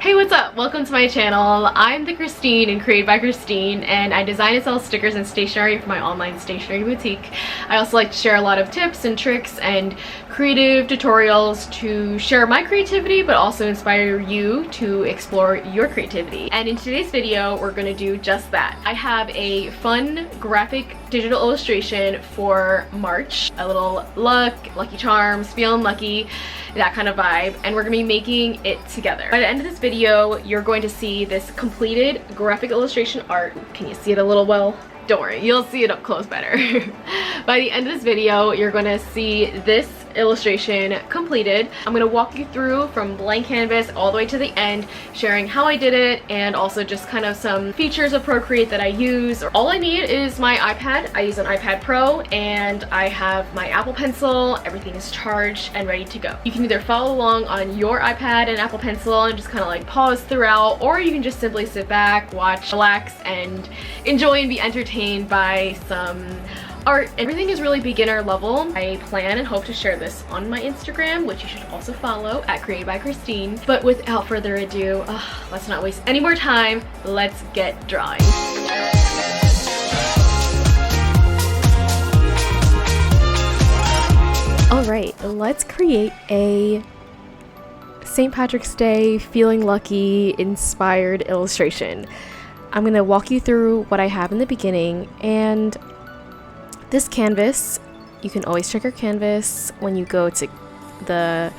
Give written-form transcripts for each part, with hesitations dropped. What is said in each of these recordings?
Hey, what's up? Welcome to my channel. I'm the Christine in Create by Christine, and I design and sell stickers and stationery for my online stationery boutique. I also like to share a lot of tips and tricks and creative tutorials to share my creativity, but also inspire you to explore your creativity. And in today's video, we're going to do just that. I have a fun graphic digital illustration for March, a little luck, lucky charms, feeling lucky, that kind of vibe, and we're gonna be making it together. By the end of this video, you're going to see this completed graphic illustration art. Can you see it a little well? Don't worry, you'll see it up close better. By the end of this video, you're gonna see this illustration completed. I'm gonna walk you through from blank canvas all the way to the end, sharing how I did it and also just kind of some features of Procreate that I use. All I need is my iPad. I use an iPad Pro and I have my Apple Pencil. Everything is charged and ready to go. You can either follow along on your iPad and Apple Pencil and just kind of like pause throughout, or you can just simply sit back, watch, relax, and enjoy and be entertained by some art. Everything is really beginner level. I plan and hope to share this on my Instagram, which you should also follow at Create by Christine. But without further ado, let's not waste any more time. Let's get drawing. All right, let's create a St. Patrick's Day feeling lucky inspired illustration. I'm gonna walk you through what I have in the beginning, and this canvas, you can always check your canvas when you go to the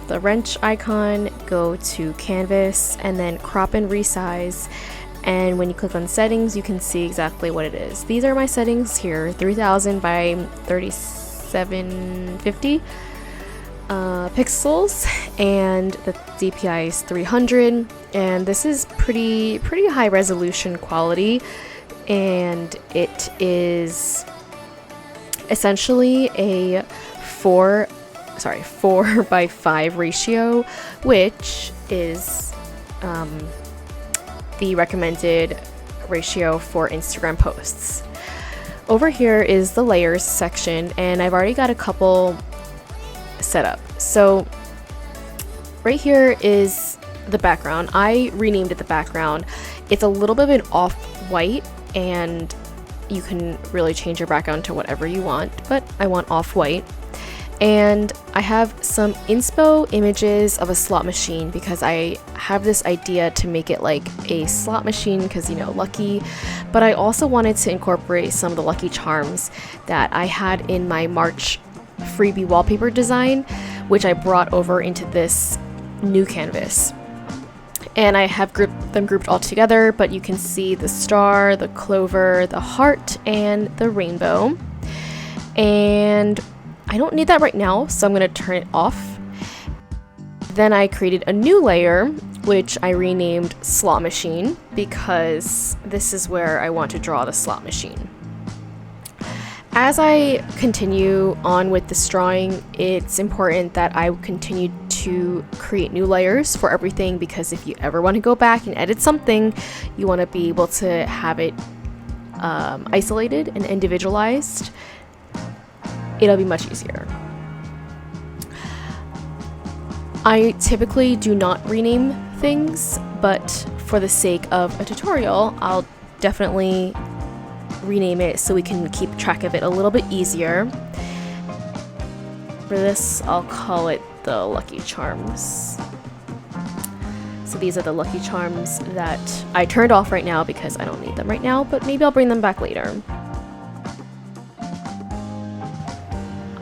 wrench icon, go to canvas, and then crop and resize. And when you click on settings, you can see exactly what it is. These are my settings here: 3000 by 3750 pixels, and the DPI is 300. And this is pretty high resolution quality. And it is essentially a 4 by 5 ratio, which is the recommended ratio for Instagram posts. Over here is the layers section, and I've already got a couple set up. So right here is the background. I renamed it the background. It's a little bit of an off-white, and you can really change your background to whatever you want, but I want off-white. And I have some inspo images of a slot machine because I have this idea to make it like a slot machine because, you know, lucky, but I also wanted to incorporate some of the lucky charms that I had in my March freebie wallpaper design, which I brought over into this new canvas. And I have them grouped all together, but you can see the star, the clover, the heart, and the rainbow. And I don't need that right now, so I'm going to turn it off. Then I created a new layer, which I renamed Slot Machine, because this is where I want to draw the slot machine. As I continue on with this drawing, it's important that I continue to create new layers for everything, because if you ever want to go back and edit something, you want to be able to have it isolated and individualized. It'll be much easier. I typically do not rename things, but for the sake of a tutorial, I'll definitely rename it so we can keep track of it a little bit easier. For this, I'll call it the Lucky Charms. So these are the Lucky Charms that I turned off right now because I don't need them right now, but maybe I'll bring them back later.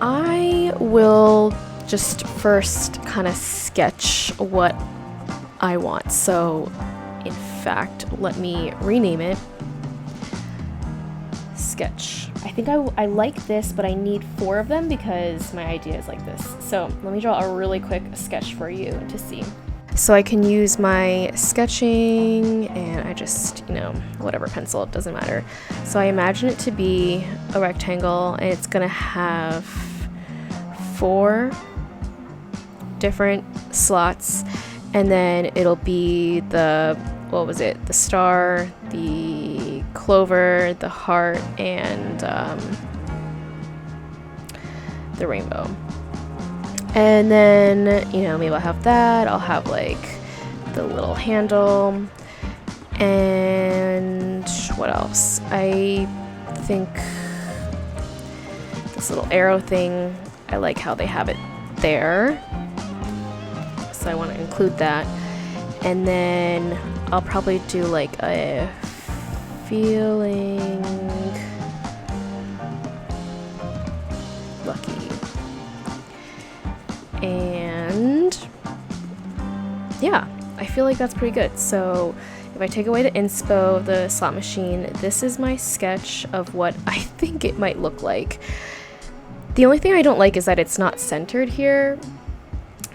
I will just first kind of sketch what I want. So in fact, let me rename it Sketch. I think I like this, but I need 4 of them because my idea is like this. So let me draw a really quick sketch for you to see. So I can use my sketching, and I just, you know, whatever pencil, it doesn't matter. So I imagine it to be a rectangle, and it's gonna have 4 different slots, and then it'll be the, what was it, the star, the clover, the heart, and the rainbow. And then, you know, maybe I'll have that. I'll have like the little handle, and what else? I think this little arrow thing, I like how they have it there, so I want to include that. And then I'll probably do like a feeling lucky. And yeah, I feel like that's pretty good. So if I take away the inspo of the slot machine, this is my sketch of what I think it might look like. The only thing I don't like is that it's not centered here.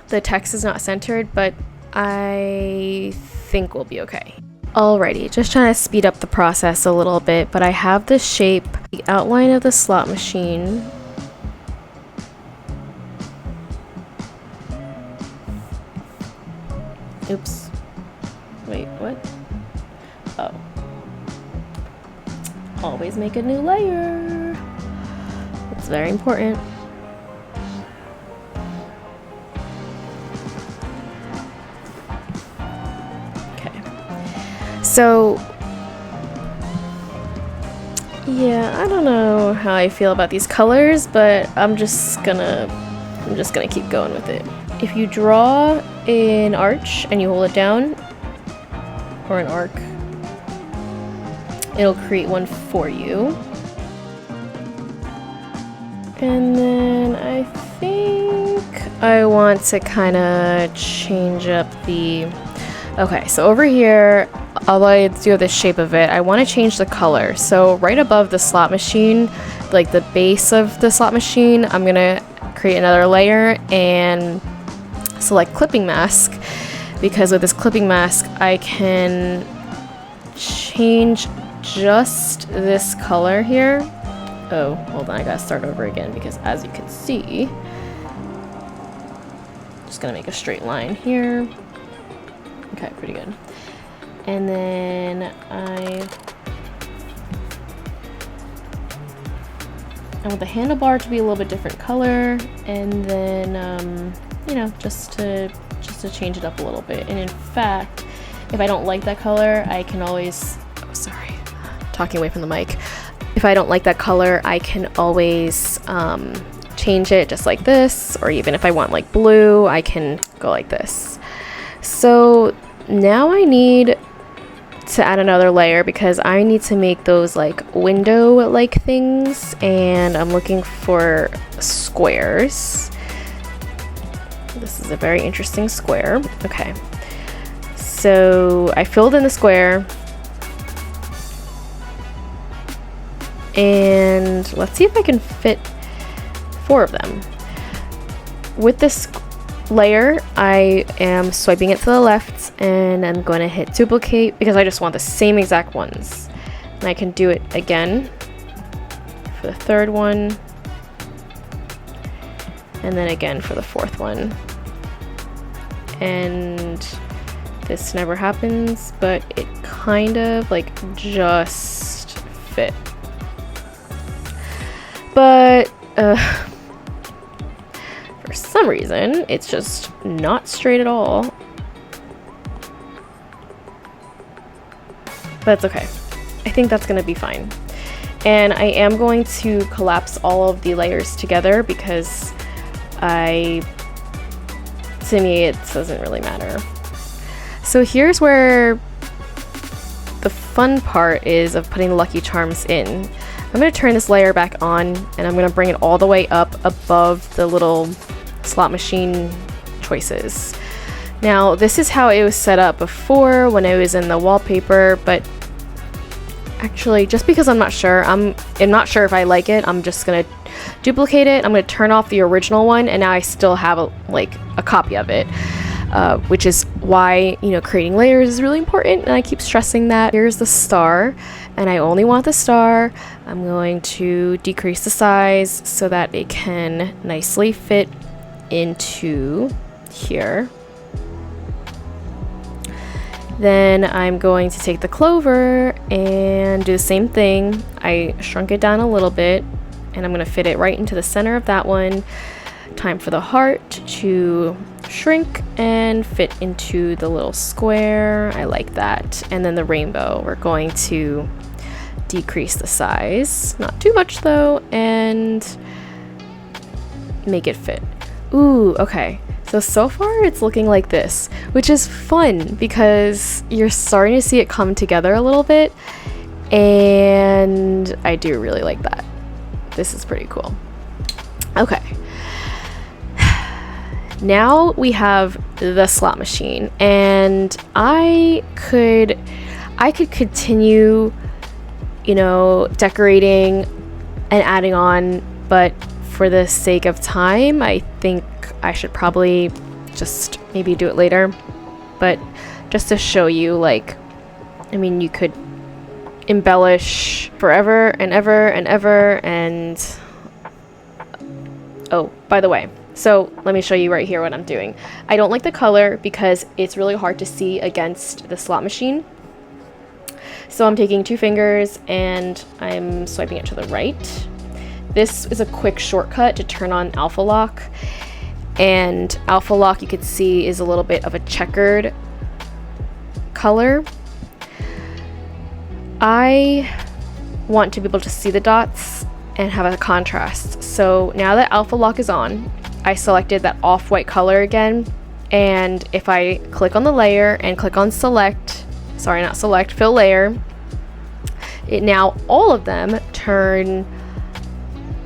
The text is not centered, but I think we'll be okay. Alrighty, just trying to speed up the process a little bit, but I have the shape, the outline of the slot machine. Oops. Wait, what? Oh. Always make a new layer. It's very important. So, yeah, I don't know how I feel about these colors, but I'm just gonna keep going with it. If you draw an arch and you hold it down, or an arc, it'll create one for you. And then I think I want to kind of change up the... Okay, so over here, although I do the shape of it, I want to change the color. So right above the slot machine, like the base of the slot machine, I'm gonna create another layer and select clipping mask, because with this clipping mask I can change just this color here. Oh, hold on, I gotta start over again, because as you can see, just gonna make a straight line here. Okay, pretty good. And then I want the handlebar to be a little bit different color, and then you know, just to change it up a little bit. And in fact, if I don't like that color, I can always, oh sorry, talking away from the mic. If I don't like that color, I can always change it just like this, or even if I want like blue, I can go like this. So now I need to add another layer, because I need to make those like window like things, and I'm looking for squares. This is a very interesting square. Okay, so I filled in the square, and let's see if I can fit 4 of them. With this layer, I am swiping it to the left, and I'm going to hit duplicate, because I just want the same exact ones. And I can do it again for the 3rd one, and then again for the 4th one. And this never happens, but it kind of like just fit. But for some reason, it's just not straight at all. But it's okay. I think that's going to be fine. And I am going to collapse all of the layers together, because to me, it doesn't really matter. So here's where the fun part is of putting the Lucky Charms in. I'm going to turn this layer back on, and I'm going to bring it all the way up above the little slot machine choices. Now, this is how it was set up before when I was in the wallpaper, but actually, just because I'm not sure if I like it, I'm just going to duplicate it. I'm going to turn off the original one, and now I still have a copy of it, which is why, you know, creating layers is really important, and I keep stressing that. Here's the star, and I only want the star. I'm going to decrease the size so that it can nicely fit into here. Then I'm going to take the clover and do the same thing. I shrunk it down a little bit, and I'm going to fit it right into the center of that one. Time for the heart to shrink and fit into the little square. I like that. And then the rainbow, we're going to decrease the size, not too much though, and make it fit. Ooh, okay. So far it's looking like this, which is fun because you're starting to see it come together a little bit, and I do really like that. This is pretty cool. Okay. Now we have the slot machine, and I could continue, you know, decorating and adding on, but for the sake of time, I think I should probably just maybe do it later. But just to show you, like, I mean, you could embellish forever and ever and ever. And oh, by the way, so let me show you right here what I'm doing. I don't like the color because it's really hard to see against the slot machine. So I'm taking 2 fingers and I'm swiping it to the right. This is a quick shortcut to turn on alpha lock. And alpha lock, you could see, is a little bit of a checkered color. I want to be able to see the dots and have a contrast. So now that alpha lock is on, I selected that off-white color again. And if I click on the layer and click on select, sorry, not select, fill layer, it now all of them turn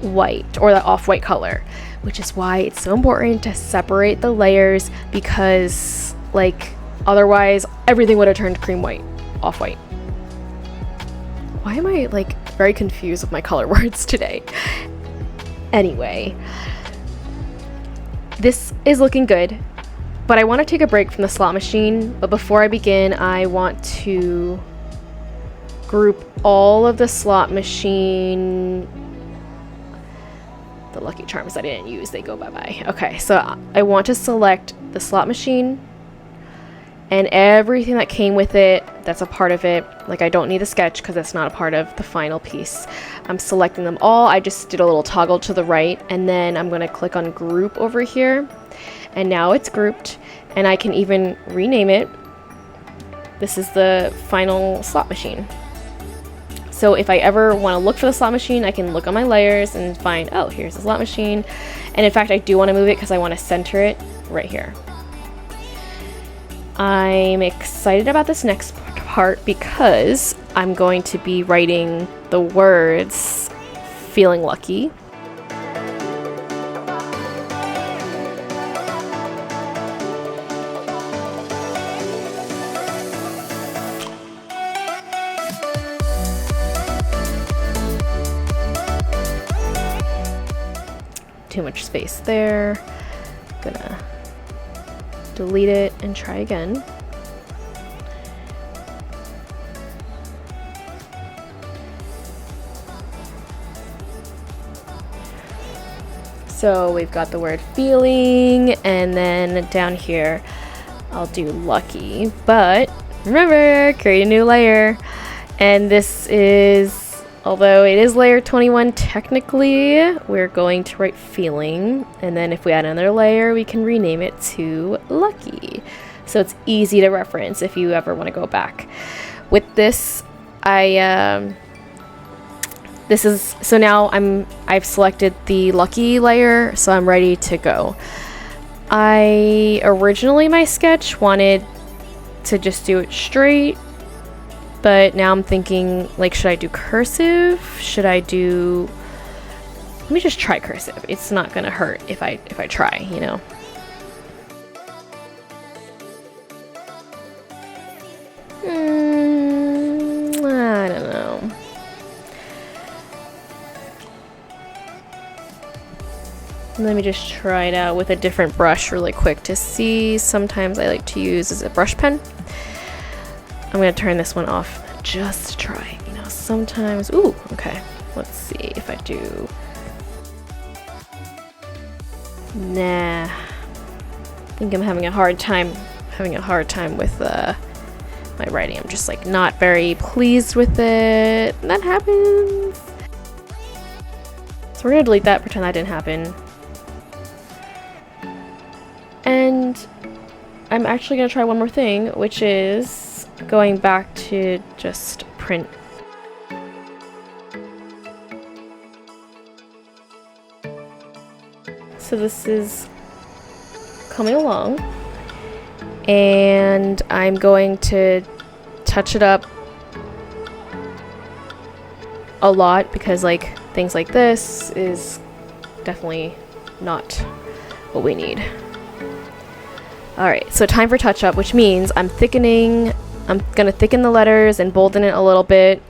white, or that off-white color, which is why it's so important to separate the layers, because like otherwise everything would have turned cream white, off-white. Why am I like very confused with my color words today? Anyway, this is looking good, but I want to take a break from the slot machine. But before I begin, I want to group all of the slot machine, the Lucky Charms I didn't use, they go bye-bye. Okay, so I want to select the slot machine and everything that came with it that's a part of it. Like, I don't need the sketch because that's not a part of the final piece. I'm selecting them all. I just did a little toggle to the right, and then I'm going to click on group over here, and now it's grouped, and I can even rename it. This is the final slot machine. So if I ever want to look for the slot machine, I can look on my layers and find, oh, here's the slot machine. And in fact, I do want to move it because I want to center it right here. I'm excited about this next part because I'm going to be writing the words feeling lucky. Too much space there. Gonna delete it and try again. So we've got the word feeling, and then down here I'll do lucky, but remember, create a new layer. And this is, although it is layer 21 technically, we're going to write feeling, and then if we add another layer we can rename it to lucky, so it's easy to reference if you ever want to go back. With this, so now I've selected the lucky layer, so I'm ready to go. Originally my sketch wanted to just do it straight, but now I'm thinking, like, should I do cursive? Let me just try cursive. It's not gonna hurt if I try, you know. I don't know. Let me just try it out with a different brush really quick to see. Sometimes I like to use as a brush pen. I'm gonna turn this one off just to try, you know, sometimes. Ooh, okay. Let's see if I do. Nah. I think I'm having a hard time with my writing. I'm just like not very pleased with it. That happens. So we're gonna delete that, pretend that didn't happen. And I'm actually going to try one more thing, which is going back to just print. So this is coming along, and I'm going to touch it up a lot because like things like this is definitely not what we need. Alright, so time for touch up, which means I'm gonna thicken the letters and bolden it a little bit.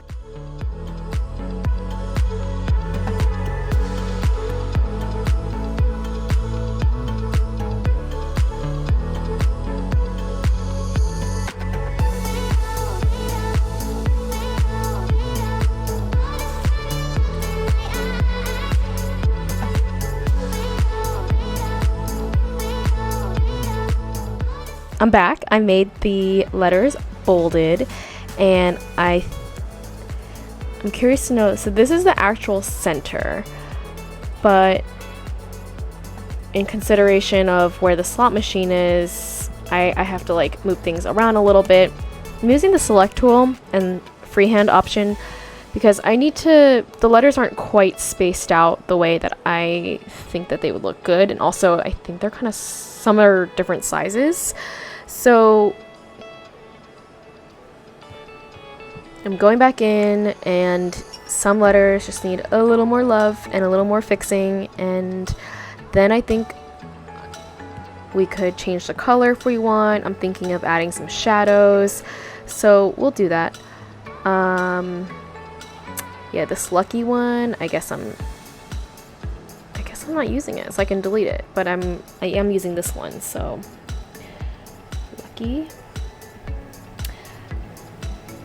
I'm back. I made the letters bolded, and I'm curious to know, so this is the actual center, but in consideration of where the slot machine is, I have to like move things around a little bit. I'm using the select tool and freehand option because the letters aren't quite spaced out the way that I think that they would look good, and also I think they're kind of, some are different sizes. So I'm going back in, and some letters just need a little more love and a little more fixing, and then I think we could change the color if we want. I'm thinking of adding some shadows, so we'll do that. Yeah, this lucky one, I guess I'm not using it, so I can delete it, but I am using this one, so lucky.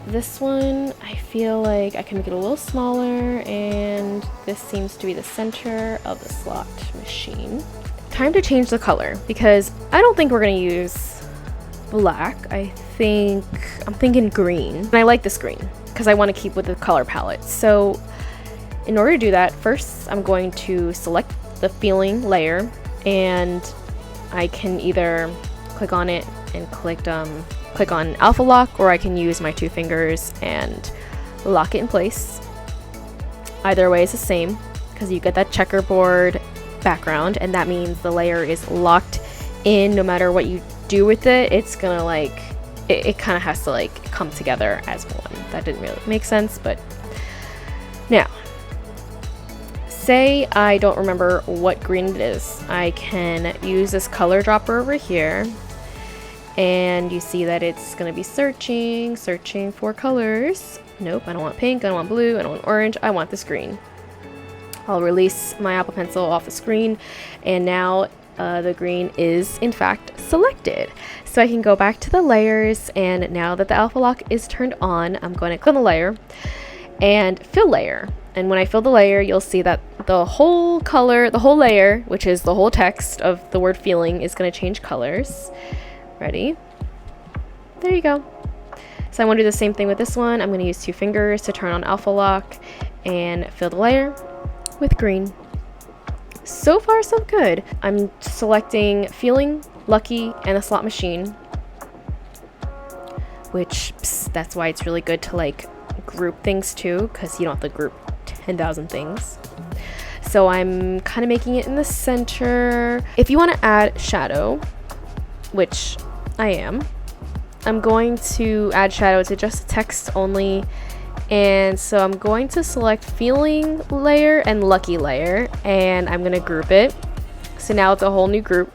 This one, I feel like I can make it a little smaller, and this seems to be the center of the slot machine. Time to change the color, because I don't think we're gonna use black. I'm thinking green, and I like this green because I want to keep with the color palette. So in order to do that, first I'm going to select the feeling layer, and I can either click on it and click on alpha lock, or I can use my 2 fingers and lock it in place. Either way is the same because you get that checkerboard background, and that means the layer is locked in. No matter what you do with it, it's gonna like it kind of has to like come together as one. That didn't really make sense, but now say I don't remember what green it is. I can use this color dropper over here, and you see that it's going to be searching for colors. Nope, I don't want pink, I don't want blue, I don't want orange, I want this green. I'll release my Apple Pencil off the screen, and now the green is in fact selected. So I can go back to the layers, and now that the alpha lock is turned on, I'm going to click on the layer and fill layer. And when I fill the layer, you'll see that the whole layer, which is the whole text of the word feeling, is going to change colors. Ready? There you go. So I want to do the same thing with this one. I'm going to use 2 fingers to turn on alpha lock and fill the layer with green. So far so good. I'm selecting feeling, lucky, and a slot machine, which that's why it's really good to like group things too, because you don't have to group 10,000 things. So I'm kind of making it in the center. If you want to add shadow, which I am, I'm going to add shadow to just text only, and so I'm going to select feeling layer and lucky layer, and I'm going to group it. So now it's a whole new group.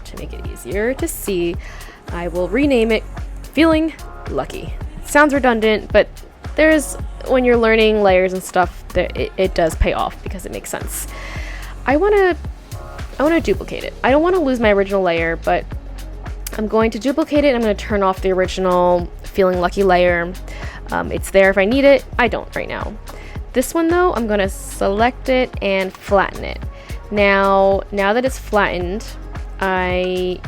To make it easier to see, I will rename it feeling lucky. Sounds redundant, but when you're learning layers and stuff, it does pay off because it makes sense. I want to duplicate it. I don't want to lose my original layer, but I'm going to duplicate it. I'm going to turn off the original feeling lucky layer. It's there if I need it. I don't right now. This one though, I'm going to select it and flatten it. Now that it's flattened, it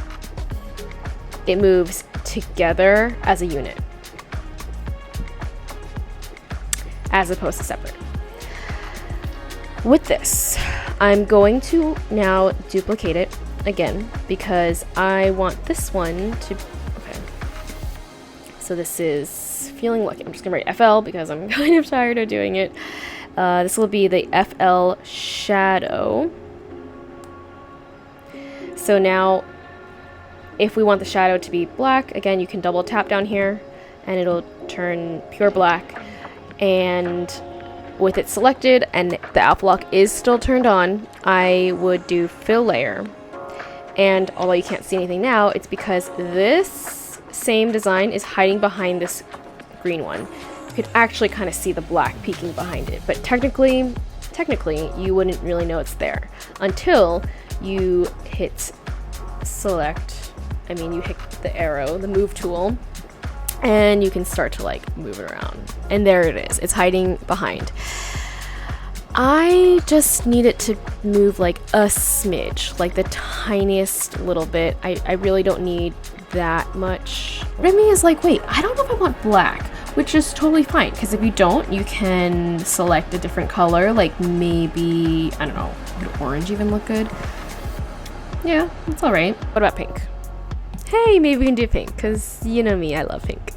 moves together as a unit, as opposed to separate. with this, I'm going to now duplicate it again because I want this one to, okay. So this is Feeling Lucky. I'm just gonna write FL because I'm kind of tired of doing it. This will be the FL shadow. So now, if we want the shadow to be black, again, you can double tap down here and it'll turn pure black. And with it selected and the alpha lock is still turned on, I would do fill layer. And although you can't see anything now, it's because this same design is hiding behind this green one. You could actually kind of see the black peeking behind it, but technically you wouldn't really know it's there until you hit select. I mean, you hit the arrow, the move tool, and you can start to like move it around. And there it is. It's hiding behind. I just need it to move like a smidge, like the tiniest little bit. I really don't need that much. Remy is like, wait, I don't know if I want black, which is totally fine, because if you don't, you can select a different color, like maybe, I don't know, would orange even look good? Yeah, that's all right. What about pink? Hey, maybe we can do pink, because you know me, I love pink.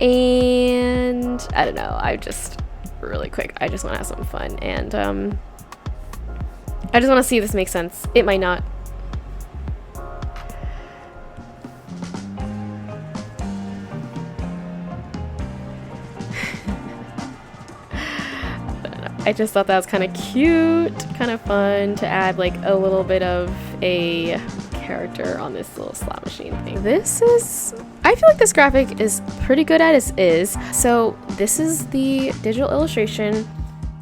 And I don't know, I just, really quick, I just want to have some fun, and I just want to see if this makes sense. It might not. I just thought that was kind of cute, kind of fun to add like a little bit of a character on this little slot machine thing. I feel like this graphic is pretty good as is. So this is the digital illustration.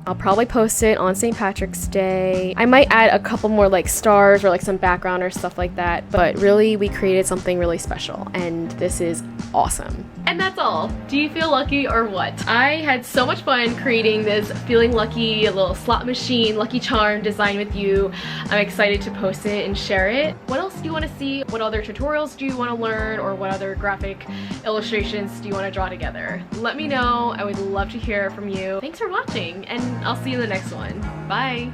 I'll probably post it on St. Patrick's Day. I might add a couple more like stars or like some background or stuff like that, but really we created something really special and this is awesome. And that's all. Do you feel lucky or what? I had so much fun creating this Feeling Lucky little slot machine Lucky Charm design with you. I'm excited to post it and share it. What else do you want to see? What other tutorials do you want to learn, or what other graphic illustrations do you want to draw together? Let me know. I would love to hear from you. Thanks for watching, and I'll see you in the next one. Bye!